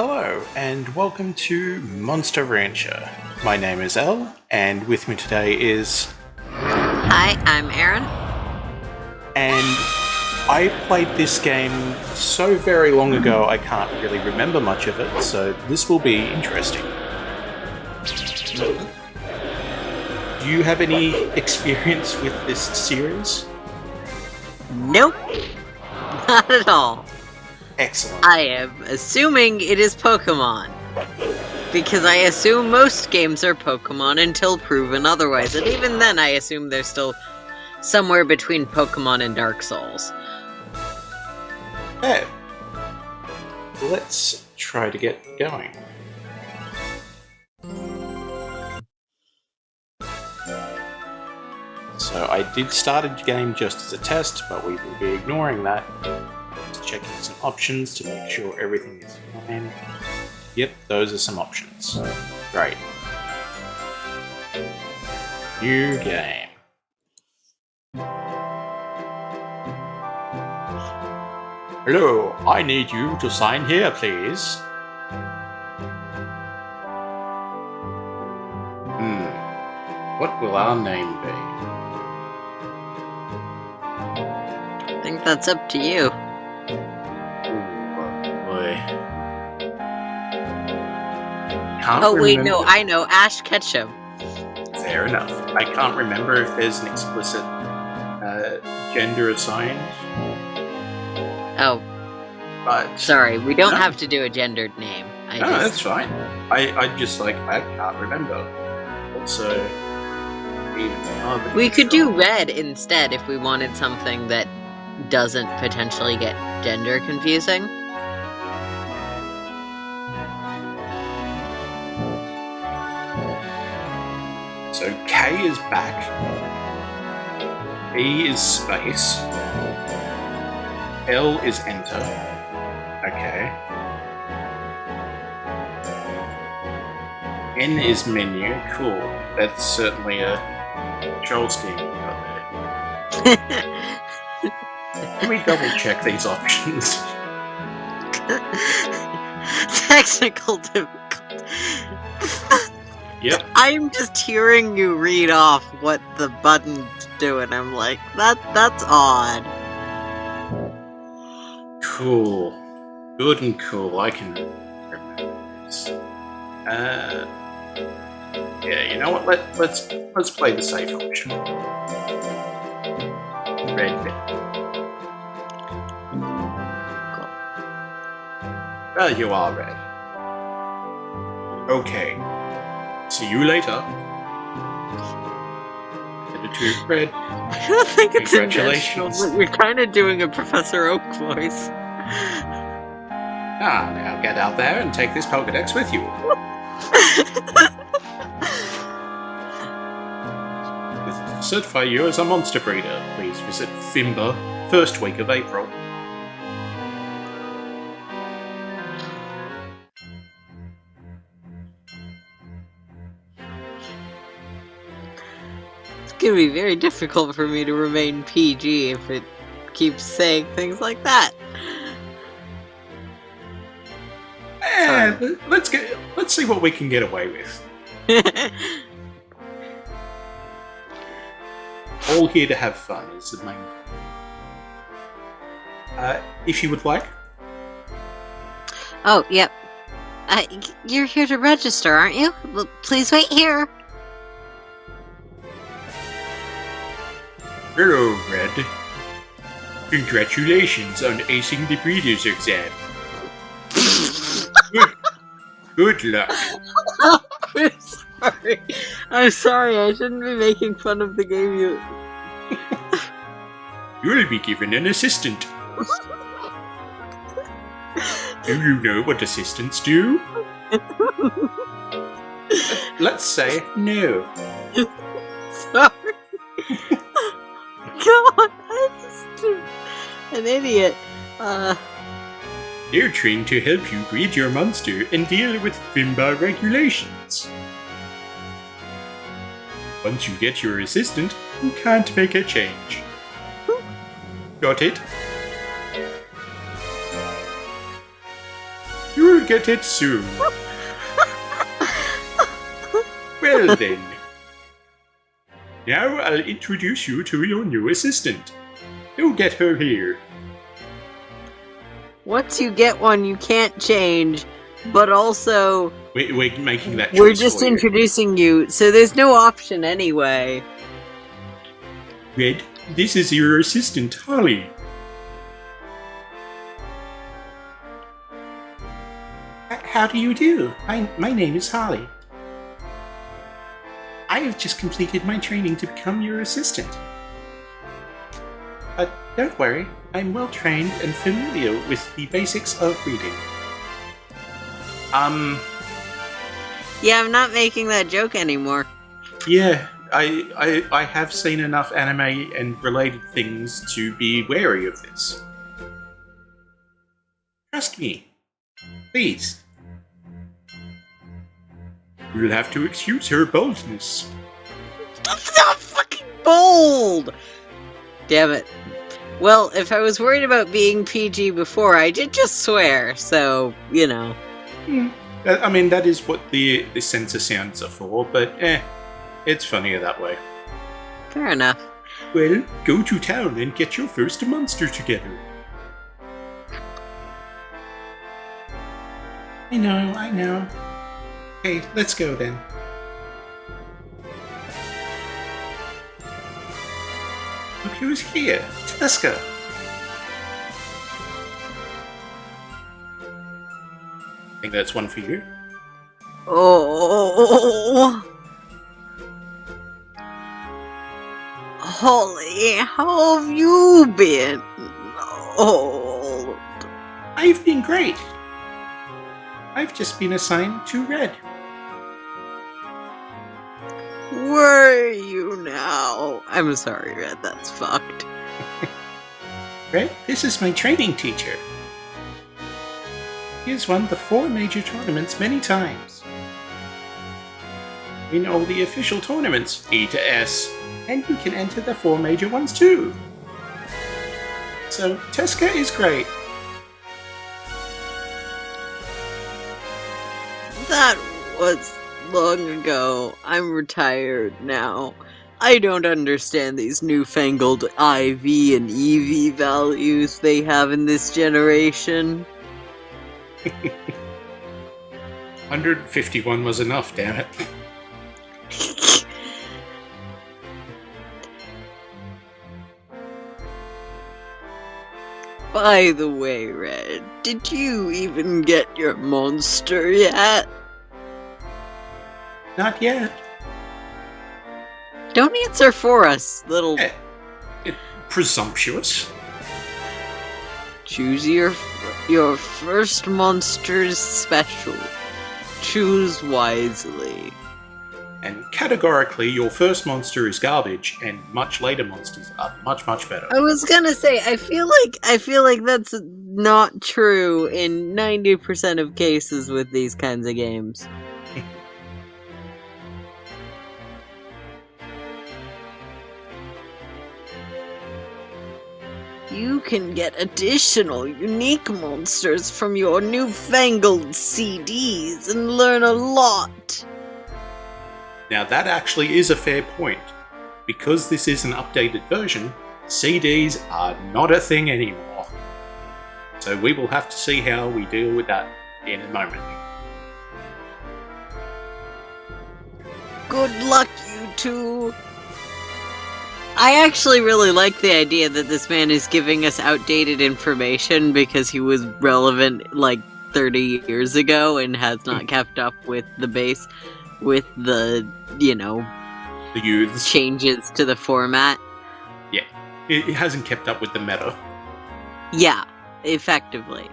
Hello, and welcome to Monster Rancher. My name is Elle, and with me today is... Hi, I'm Erin. And I played this game so very long ago I can't really remember much of it, so this will be interesting. Do you have any experience with this series? Nope. Not at all. Excellent. I am assuming it is Pokemon. Because I assume most games are Pokemon until proven otherwise. And even then, I assume they're still somewhere between Pokemon and Dark Souls. Okay. Let's try to get going. So I did start a game just as a test, but we will be ignoring that. Just checking some options to make sure everything is fine. Yep, those are some options. Great. New game. Hello, I need you to sign here, please. What will our name be? I think that's up to you. Oh boy. Wait, no, I know. Ash Ketchum. Fair enough. I can't remember if there's an explicit gender assigned. Oh. But sorry, we don't have to do a gendered name. That's fine. I just I can't remember. Also, we could do red instead if we wanted something that doesn't potentially get gender confusing. So K is back. E is space. L is enter. Okay. N is menu. Cool. That's certainly a control scheme you've got there. Can we double check these options? Technical difficulty. Yep. I'm just hearing you read off what the button's doing. I'm like, that's odd. Cool. Good and cool. I can remember this. Yeah, you know what? Let's play the safe option. Red bit. Cool. Well, you are red. Okay. See you later. Editor red. I don't think it's Congratulations. intentional, but we're kind of doing a Professor Oak voice. Now get out there and take this Pokedex with you. To certify you as a monster breeder, please visit Fimba, first week of April. It's gonna be very difficult for me to remain PG if it keeps saying things like that. Let's see what we can get away with. All here to have fun is the main. If you would like. Oh, yep. You're here to register, aren't you? Well, please wait here. Hello, Red. Congratulations on acing the breeder's exam. Good luck. I'm sorry, I shouldn't be making fun of the game you... You'll be given an assistant. Do you know what assistants do? Let's say no. Sorry. God, I'm just an idiot. They're trained to help you breed your monster and deal with Fimba regulations. Once you get your assistant, you can't make a change. Got it? You'll get it soon. Well then. Now I'll introduce you to your new assistant. You'll get her here. Once you get one, you can't change, but also... We're making that choice We're just for you. introducing you, so there's no option anyway. Red, this is your assistant, Holly. How do you do? My name is Holly. I have just completed my training to become your assistant. Don't worry, I'm well trained and familiar with the basics of reading. Yeah, I'm not making that joke anymore. Yeah, I have seen enough anime and related things to be wary of this. Trust me. Please. You'll have to excuse her boldness. That's not fucking bold! Damn it. Well, if I was worried about being PG before, I did just swear, so, you know. I mean, that is what the censor sounds are for, but it's funnier that way. Fair enough. Well, go to town and get your first monster together. I know. Okay, let's go then. Look who's here, Tuska. I think that's one for you. Oh. Holly, how have you been? Oh. I've been great. I've just been assigned to Red. Where are you now? I'm sorry, Red, that's fucked. Red, this is my training teacher. He has won the 4 major tournaments many times. In all the official tournaments, E to S, and you can enter the 4 major ones too. So, Tuska is great. That was long ago. I'm retired now. I don't understand these newfangled IV and EV values they have in this generation. 151 was enough, damn it. By the way, Red, did you even get your monster yet? Not yet. Don't answer for us, little... Presumptuous. Choose your first monster's special. Choose wisely. And categorically, your first monster is garbage, and much later monsters are much, much better. I was gonna say, I feel like that's not true in 90% of cases with these kinds of games. You can get additional unique monsters from your newfangled CDs and learn a lot. Now that actually is a fair point. Because this is an updated version, CDs are not a thing anymore. So we will have to see how we deal with that in a moment. Good luck, you two. I actually really like the idea that this man is giving us outdated information because he was relevant like 30 years ago and has not kept up with the base, with the, you know, The youths. changes to the format. Yeah. It hasn't kept up with the meta. Yeah, effectively.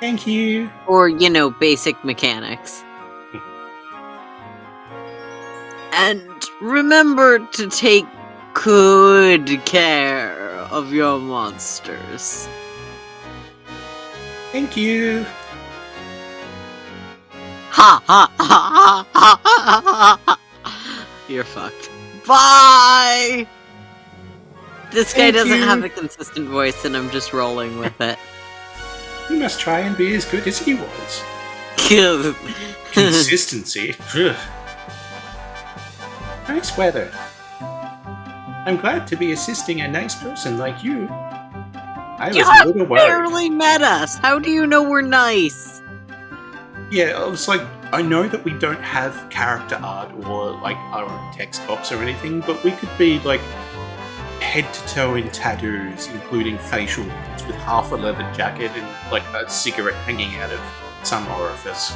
Thank you. Or, you know, basic mechanics. And remember to take good care of your monsters. Thank you. Ha ha ha ha ha ha ha. You're fucked. Bye! This guy Thank doesn't you. have a consistent voice and I'm just rolling with it. You must try and be as good as he was. Consistency. Ugh. Nice weather. I'm glad to be assisting a nice person like you. I was You a have little worried. barely met us. How do you know we're nice? Yeah, I was like, I know that we don't have character art or like our own text box or anything, but we could be like head to toe in tattoos, including facial ones, with half a leather jacket and like a cigarette hanging out of some orifice.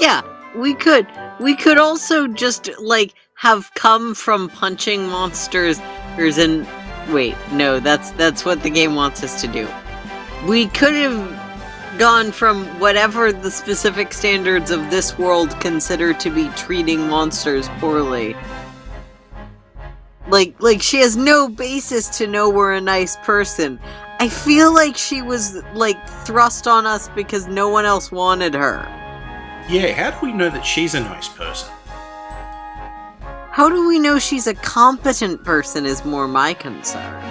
Yeah, we could. We could also just like have come from punching monsters. Wait, no, that's what the game wants us to do. We could have gone from whatever the specific standards of this world consider to be treating monsters poorly. Like she has no basis to know we're a nice person. I feel like she was like thrust on us because no one else wanted her. Yeah, how do we know that she's a nice person? How do we know she's a competent person is more my concern.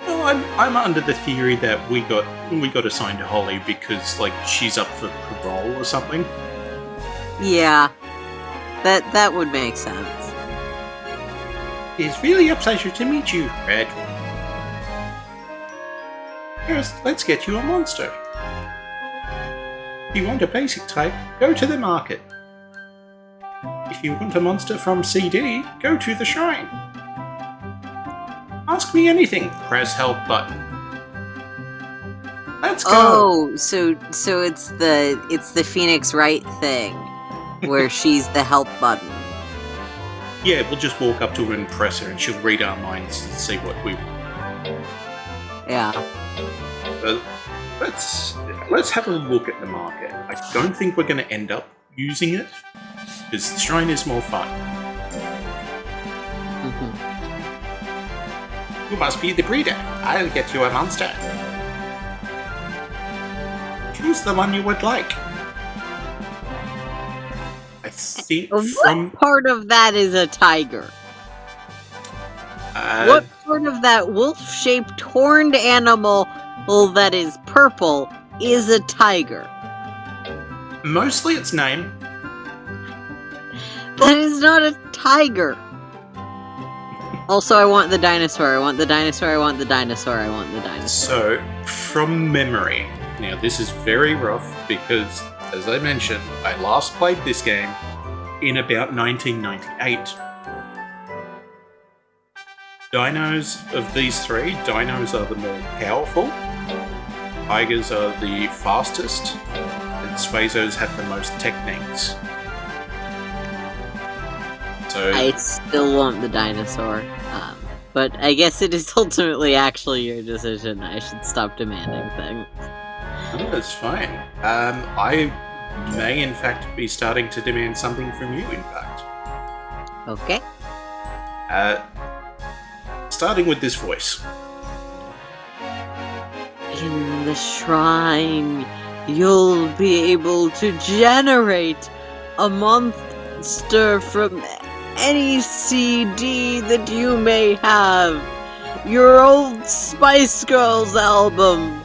Well, I'm under the theory that we got assigned to Holly because like she's up for parole or something. Yeah, that would make sense. It's really a pleasure to meet you, Red. First, let's get you a monster. If you want a basic type, go to the market. If you want a monster from CD, go to the shrine. Ask me anything, press help button. Let's go! Oh, so it's the Phoenix Wright thing, where she's the help button. Yeah, we'll just walk up to her and press her and she'll read our minds and see what we want. Yeah. Well, let's have a look at the market. I don't think we're going to end up using it, because the shrine is more fun. You must be the breeder. I'll get you a monster. Choose the one you would like. I think What part of that is a tiger? What part of that wolf-shaped horned animal that is purple is a tiger? Mostly its name. That is not a tiger. Also, I want the dinosaur. I want the dinosaur. I want the dinosaur. I want the dinosaur. So, from memory, now this is very rough because, as I mentioned, I last played this game in about 1998. Dinos of these three, dinos are the more powerful, tigers are the fastest, and Spazos have the most techniques. So I still want the dinosaur, but I guess it is ultimately actually your decision. I should stop demanding things. oh, that's fine. I may in fact be starting to demand something from you, in fact. Okay. Starting with this voice. In the shrine, you'll be able to generate a monster from any CD that you may have. Your old Spice Girls album.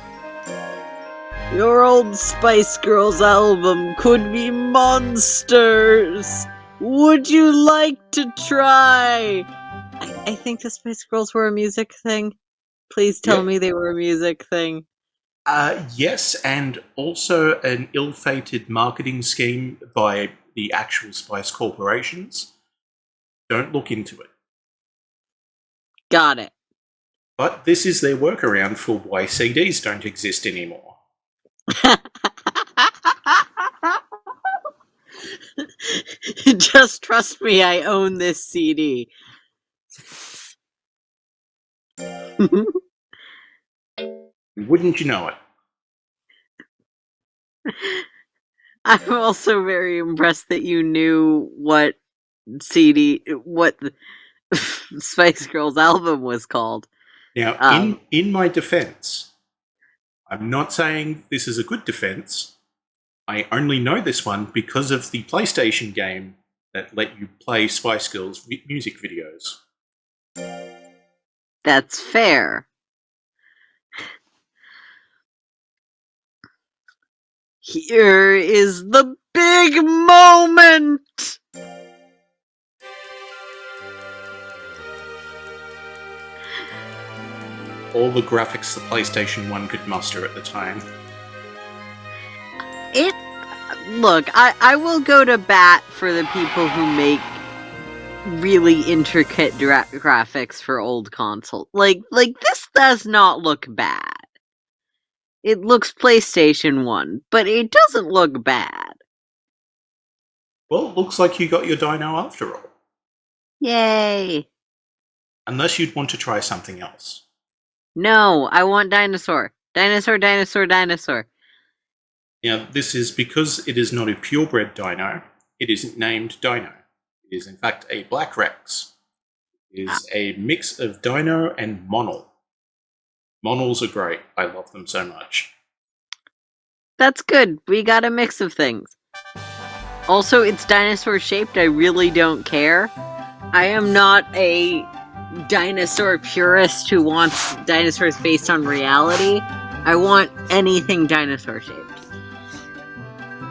Your old Spice Girls album could be monsters. Would you like to try? I think the Spice Girls were a music thing. Please tell me they were a music thing. Yes, and also an ill-fated marketing scheme by the actual Spice corporations. Don't look into it. Got it. But this is their workaround for why CDs don't exist anymore. Just trust me, I own this CD. Wouldn't you know it? I'm also very impressed that you knew what the Spice Girls album was called. Now, in my defense, I'm not saying this is a good defense. I only know this one because of the PlayStation game that let you play Spice Girls music videos. That's fair. Here is the big moment! All the graphics the PlayStation 1 could muster at the time. Look, I will go to bat for the people who make really intricate graphics for old consoles. Like this does not look bad. It looks PlayStation 1, but it doesn't look bad. Well, it looks like you got your dino after all. Yay! Unless you'd want to try something else. No, I want dinosaur. Dinosaur, dinosaur, dinosaur. Now, this is because it is not a purebred dino, it isn't named Dino. It is in fact a Black Rex. It is a mix of dino and monol. Monols are great. I love them so much. That's good. We got a mix of things. Also, it's dinosaur shaped. I really don't care. I am not a dinosaur purist who wants dinosaurs based on reality. I want anything dinosaur shaped.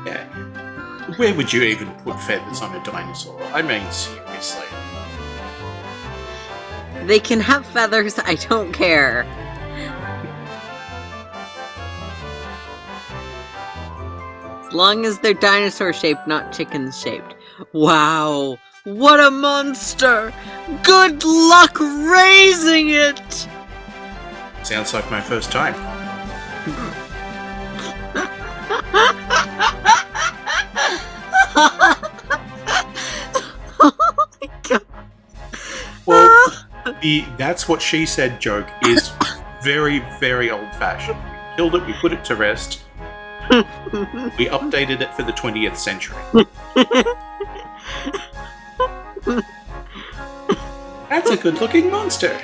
Yeah. Where would you even put feathers on a dinosaur? I mean, seriously. They can have feathers. I don't care. As long as they're dinosaur shaped, not chicken shaped. Wow. What a monster! Good luck raising it! Sounds like my first time. Oh my god. Well, the "that's what she said" joke is very, very old-fashioned. We killed it, we put it to rest. We updated it for the 20th century. That's a good-looking monster.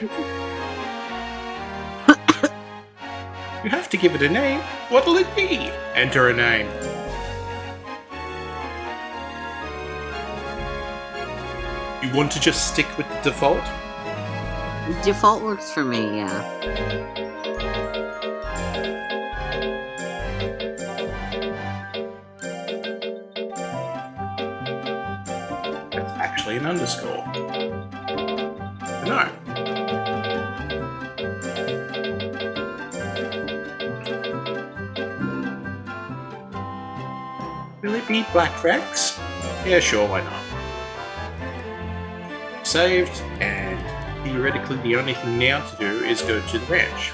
You have to give it a name. What'll it be? Enter a name. You want to just stick with the default? Default works for me, yeah. That's actually an underscore. No. Will it be Black Rex? Yeah, sure, why not? Saved, and theoretically the only thing now to do is go to the ranch.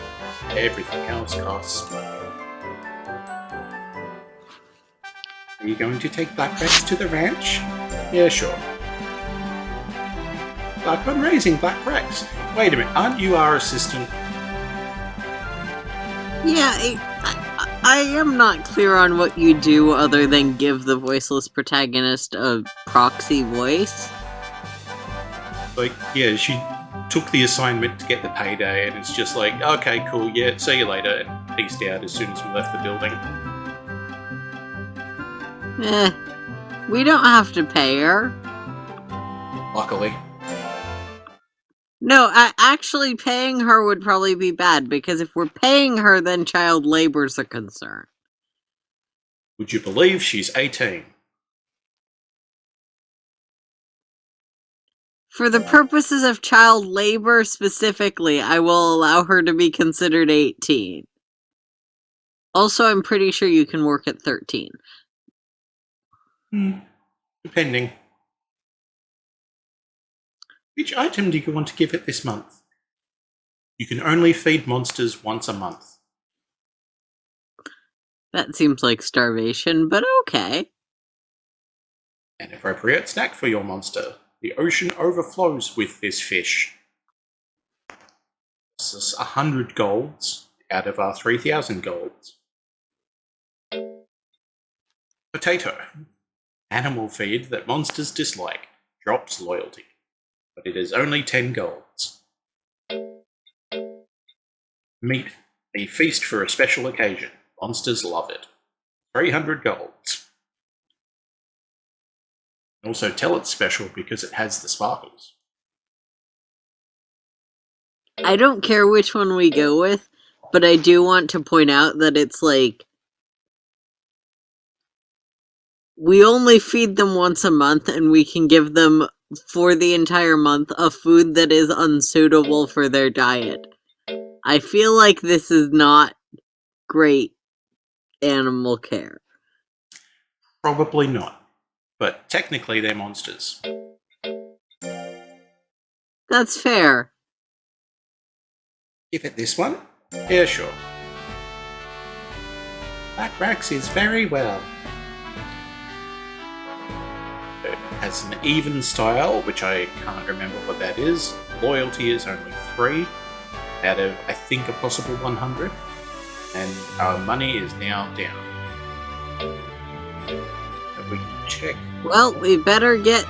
Everything else costs. Are you going to take Black Rex to the ranch? Yeah, sure. Like, I'm raising Black Rex. Wait a minute, aren't you our assistant? Yeah, I am not clear on what you do other than give the voiceless protagonist a proxy voice. Like, yeah, she took the assignment to get the payday, and it's just like, okay, cool, yeah, see you later, and peaced out as soon as we left the building. We don't have to pay her. Luckily. No, actually paying her would probably be bad, because if we're paying her, then child labor's a concern. Would you believe she's 18? For the purposes of child labor specifically, I will allow her to be considered 18. Also, I'm pretty sure you can work at 13. Depending. Which item do you want to give it this month? You can only feed monsters once a month. That seems like starvation, but okay. An appropriate snack for your monster. The ocean overflows with this fish. This is 100 golds out of our 3,000 golds. Potato. Animal feed that monsters dislike. Drops loyalty. But it is only 10 golds. Meat. A feast for a special occasion. Monsters love it. 300 golds. Also tell it's special because it has the sparkles. I don't care which one we go with, but I do want to point out that it's like we only feed them once a month, and we can give them, for the entire month, a food that is unsuitable for their diet. I feel like this is not great animal care. Probably not. But technically, they're monsters. That's fair. Give it this one? Yeah, sure. That Rex is very well. It has an even style, which I can't remember what that is. Loyalty is only 3 out of, I think, a possible 100. And our money is now down. If we can check. Well, we better get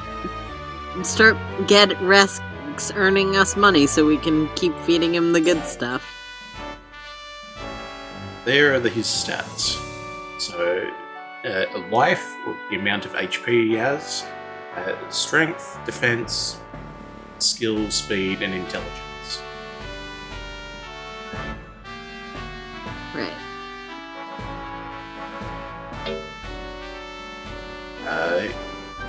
Rex earning us money so we can keep feeding him the good stuff. There are his stats. So, life, the amount of HP he has, strength, defense, skill, speed, and intelligence. Right.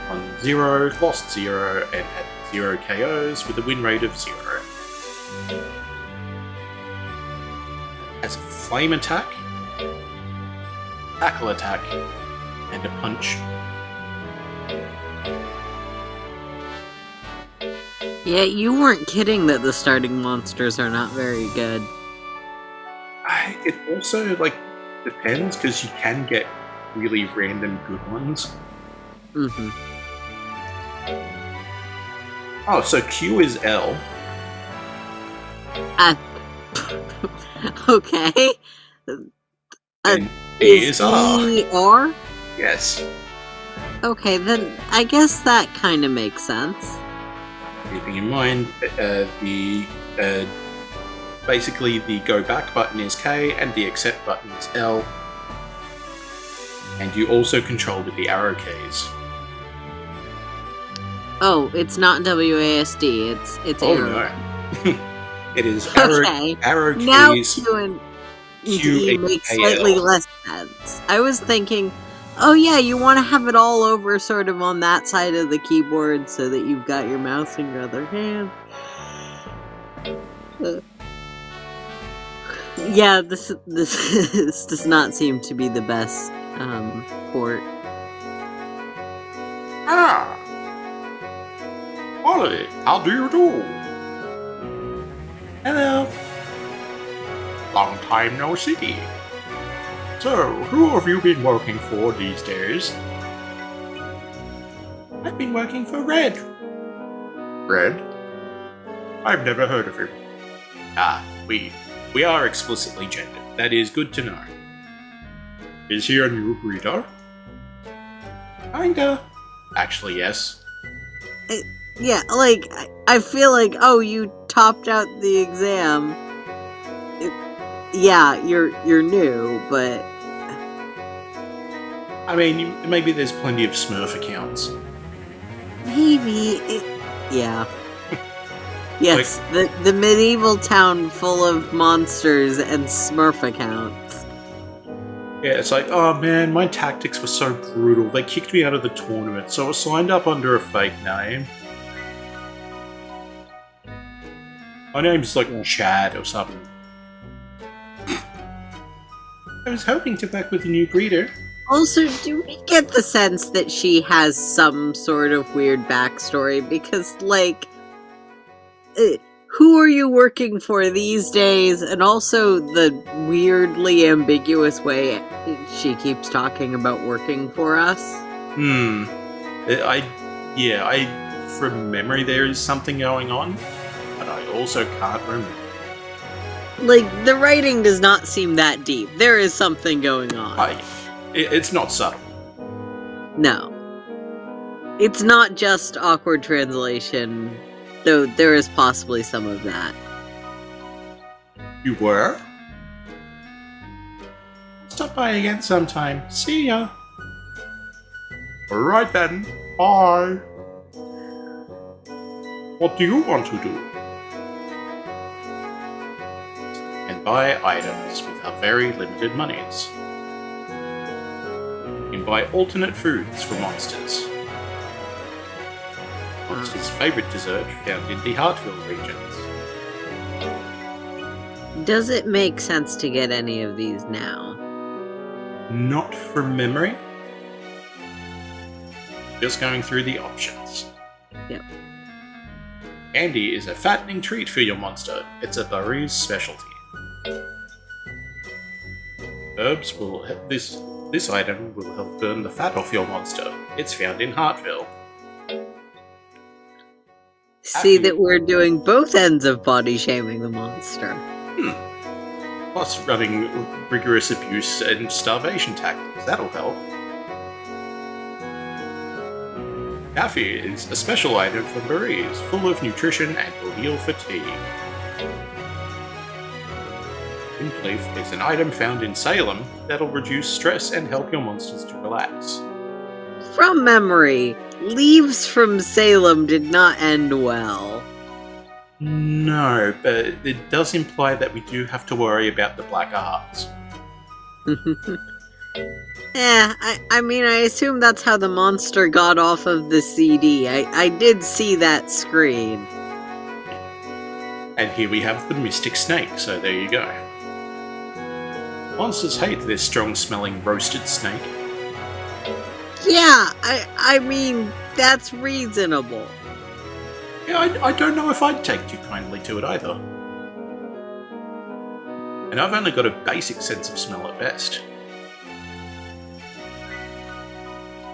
On 0, lost 0, and had 0 KOs with a win rate of 0. Has a flame attack, tackle attack, and a punch. Yeah, you weren't kidding that the starting monsters are not very good. It also, depends, because you can get really random good ones. Mm-hmm. Oh, so Q is L. Okay. And E is R. E-R? Yes. Okay, then I guess that kind of makes sense. Keeping in mind, basically the go back button is K and the accept button is L. And you also control with the arrow keys. Oh, it's not WASD, it's arrow. No. It is arrow, Okay. arrow keys. Now Q and E make Q-A-L. slightly less sense. I was thinking, oh yeah, you want to have it all over sort of on that side of the keyboard so that you've got your mouse in your other hand. Yeah, this does not seem to be the best port. Ah! Quality, how do you do? Hello. Long time no see. So, who have you been working for these days? I've been working for Red. Red? I've never heard of him. Ah, we are explicitly gendered. That is good to know. Is he a new breeder? Kinda. Actually, yes. Yeah, like, I feel like, oh, you topped out the exam. Yeah, you're new, but... I mean, maybe there's plenty of Smurf accounts. Maybe. Yeah. Yes, the medieval town full of monsters and Smurf accounts. Yeah, it's like, oh man, my tactics were so brutal. They kicked me out of the tournament, so I signed up under a fake name. My name's like Chad or something. I was hoping to work with a new breeder. Also, do we get the sense that she has some sort of weird backstory? Because, like, who are you working for these days? And also the weirdly ambiguous way she keeps talking about working for us. From memory there is something going on, but I also can't remember. Like, the writing does not seem that deep. There is something going on. It's not subtle. No. It's not just awkward translation, though there is possibly some of that. You were? Stop by again sometime. See ya. Alright then. Bye. What do you want to do? And buy items with our very limited monies. can buy alternate foods for monsters. Monsters' favourite dessert found in the Hartville regions. Does it make sense to get any of these now? Not from memory. Just going through the options. Yep. Candy is a fattening treat for your monster. It's a Baru's specialty. Herbs will help this item will help burn the fat off your monster. It's found in Hartville. See that we're doing both ends of body shaming the monster. Plus running rigorous abuse and starvation tactics. That'll help. Taffy is a special item from berries, full of nutrition and will heal fatigue. Leaf is an item found in Salem that'll reduce stress and help your monsters to relax. From memory, Leaves from Salem did not end well. No, but it does imply that we do have to worry about the black arts. I mean, I assume that's how the monster got off of the CD. I did see that screen. And here we have the Mystic Snake, so there you go. Monsters hate this strong-smelling roasted snake. Yeah, I mean, that's reasonable. Yeah, I don't know if I'd take too kindly to it either. And I've only got a basic sense of smell at best.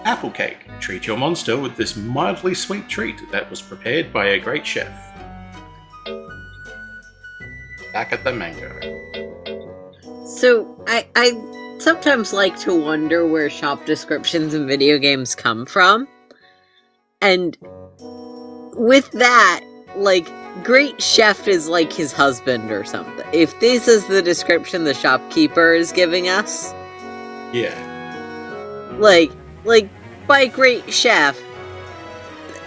Apple cake. Treat your monster with this mildly sweet treat that was prepared by a great chef. Back at the mango. So, I sometimes like to wonder where shop descriptions in video games come from. And with that, like, great chef is like his husband or something. If this is the description the shopkeeper is giving us. Yeah. Like, by great chef,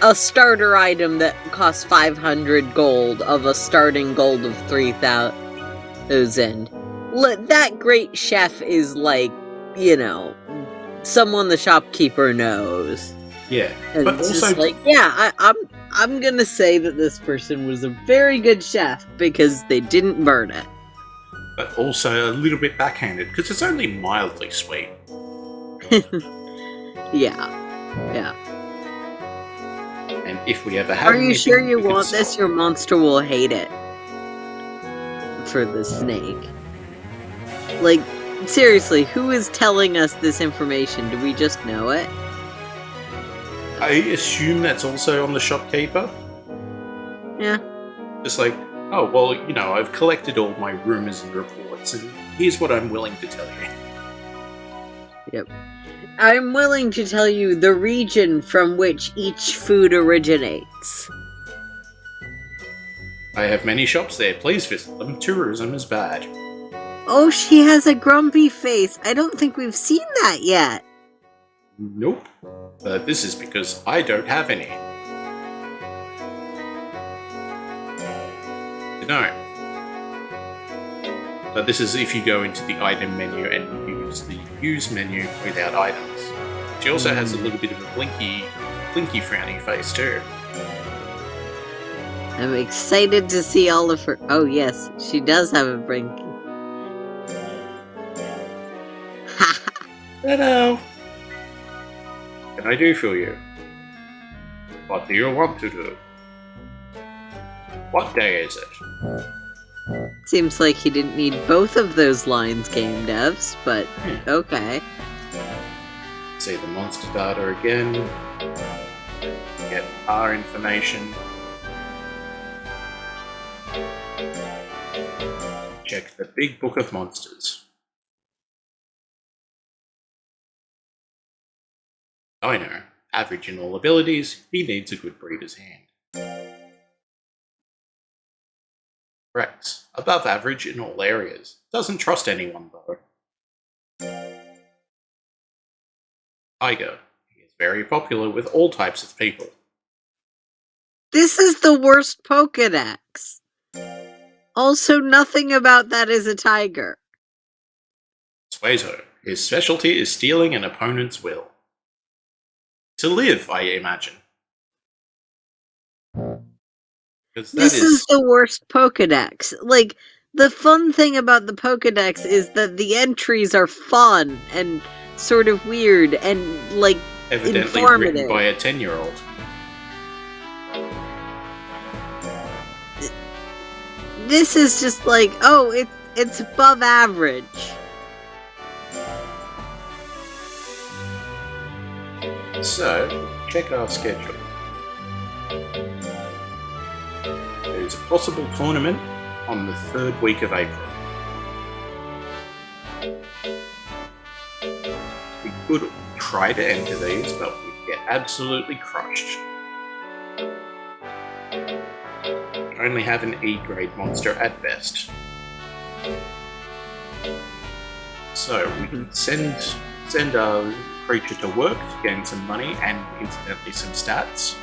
a starter item that costs 500 gold of a starting gold of 3,000. That great chef is like, you know, someone the shopkeeper knows. Yeah, and but it's also just like, yeah, I'm gonna say that this person was a very good chef because they didn't burn it. But also a little bit backhanded because it's only mildly sweet. Yeah. And if we ever have, are you sure you want this? Your monster will hate it. For the snake. Like, seriously, who is telling us this information? Do we just know it? I assume that's also on the shopkeeper. Yeah. Just like, oh, well, you know, I've collected all my rumors and reports, and here's what I'm willing to tell you. Yep. I'm willing to tell you the region from which each food originates. I have many shops there. Please visit them. Tourism is bad. Oh, she has a grumpy face. I don't think we've seen that yet. Nope. But this is because I don't have any. No. But this is if you go into the item menu and use the use menu without items. She also has a little bit of a blinky frowny face too. I'm excited to see all of her. Oh yes, she does have a blinky. Hello. What can I do for you? What do you want to do? What day is it? Seems like he didn't need both of those lines, game devs, but okay. See the monster data again. Get our information. Check the big book of monsters. I know, average in all abilities, he needs a good breeder's hand. Rex, above average in all areas, doesn't trust anyone though. Tiger, he is very popular with all types of people. This is the worst Pokédex. Also, nothing about that is a tiger. Suezo, His specialty is stealing an opponent's will. To live, I imagine. This is the worst Pokedex. Like, the fun thing about the Pokedex is that the entries are fun and sort of weird and, like, evidently informative. Written by a 10-year-old. This is just like, oh, it's above average. So, check our schedule. There's a possible tournament on the 3rd week of April. We could try to enter these, but we'd get absolutely crushed. Only have an E-grade monster at best. So we can send our creature to work to gain some money and incidentally some stats.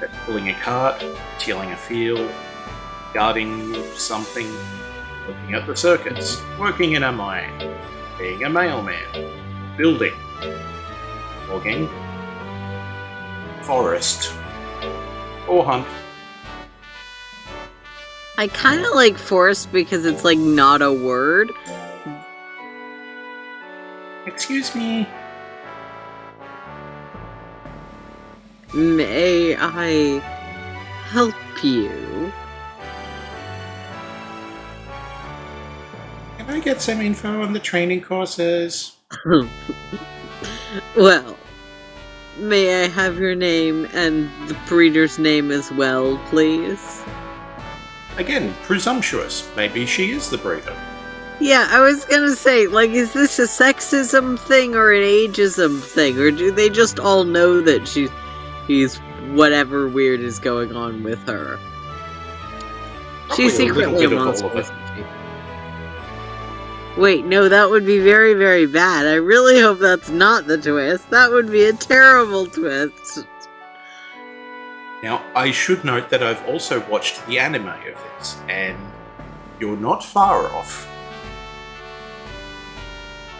That's pulling a cart, tilling a field, guarding something, looking at the circuits, working in a mine, being a mailman, building, logging, forest, or hunt. I kind of like forest because it's like not a word. Excuse me. May I help you? Can I get some info on the training courses? Well, may I have your name and the breeder's name as well, please? Again, presumptuous. Maybe she is the breeder. Yeah, I was gonna say, like, is this a sexism thing or an ageism thing? Or do they just all know that he's whatever weird is going on with her? Probably She's secretly a little bit of monster, all of it. isn't she? Wait, no, that would be very, very bad. I really hope that's not the twist. That would be a terrible twist. Now, I should note that I've also watched the anime of this, and you're not far off.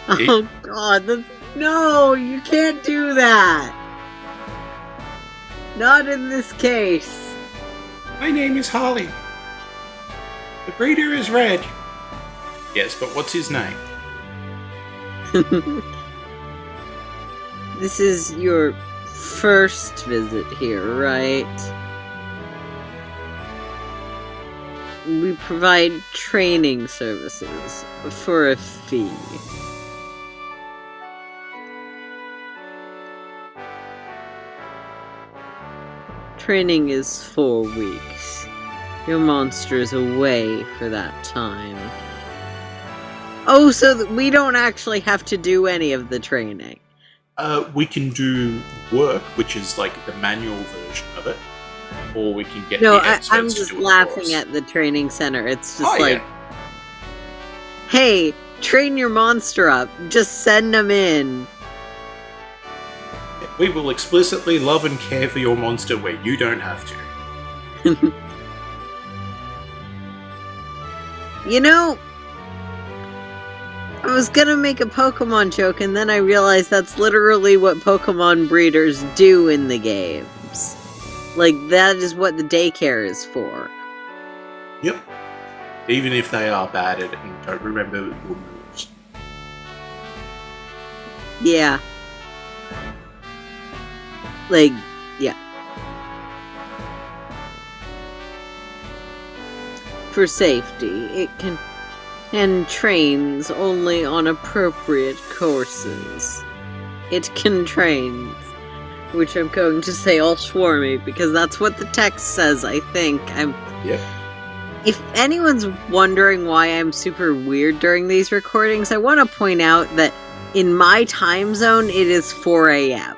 Oh god, no, you can't do that! Not in this case. My name is Harley. The breeder is Red. Yes, but what's his name? This is your first visit here, right? We provide training services for a fee. Training is 4 weeks. Your monster is away for that time. Oh, so we don't actually have to do any of the training. We can do work, which is like the manual version of it, or we can get No, the experts I'm to just do it for laughing us. at the training center. It's just Oh, like, hey, train your monster up. Just send them in. We will explicitly love and care for your monster where you don't have to. You know, I was gonna make a Pokemon joke, and then I realized that's literally what Pokemon breeders do in the games. Like, that is what the daycare is for. Yep. Even if they are bad at it and don't remember your moves. Yeah. Like, yeah. For safety, it can and trains only on appropriate courses. It can train, which I'm going to say all swarmy because that's what the text says, I think. Yep. If anyone's wondering why I'm super weird during these recordings, I want to point out that in my time zone, it is 4 a.m.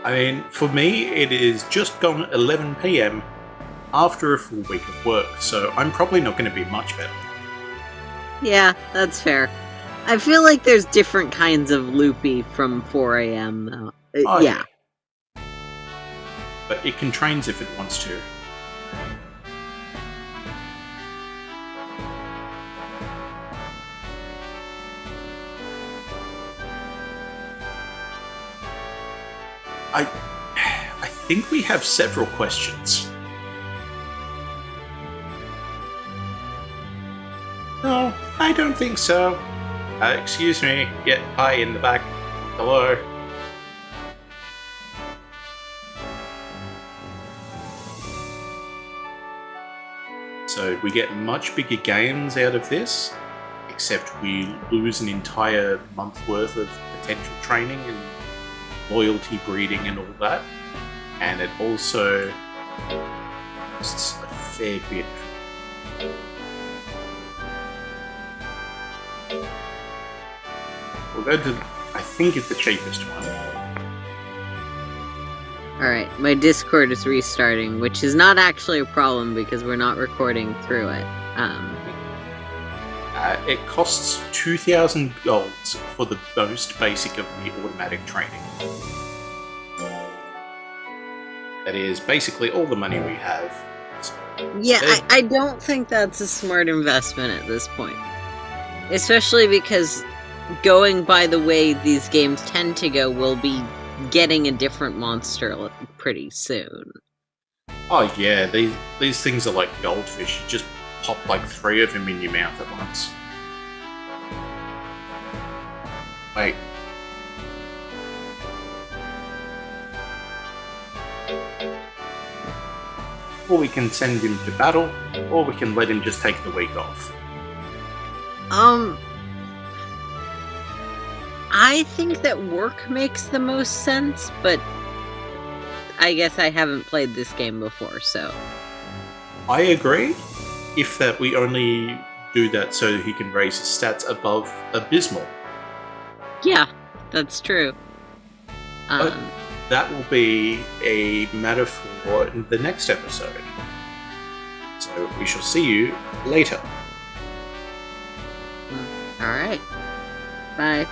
I mean, for me, it is just gone 11 p.m. after a full week of work, so I'm probably not going to be much better. Yeah, that's fair. I feel like there's different kinds of loopy from 4 a.m. though. Oh, yeah. But it can trains if it wants to. I think we have several questions. No, I don't think so. Excuse me. Yeah, hi in the back. Hello. So we get much bigger gains out of this, except we lose an entire month worth of potential training and loyalty breeding and all that. And it also costs a fair bit. We'll go to, I think it's the cheapest one. Alright, my Discord is restarting, which is not actually a problem because we're not recording through it. It costs 2,000 golds for the most basic of the automatic training. That is basically all the money we have. So Yeah, I don't think that's a smart investment at this point. Especially because going by the way these games tend to go, we'll be getting a different monster pretty soon. Oh yeah, these things are like goldfish. You just pop like 3 of them in your mouth at once. Wait. Or we can send him to battle, or we can let him just take the week off. I think that work makes the most sense, but I guess I haven't played this game before, so... I agree, if that we only do that so he can raise his stats above abysmal. Yeah, that's true. But that will be a matter for the next episode. So we shall see you later. Alright. Bye.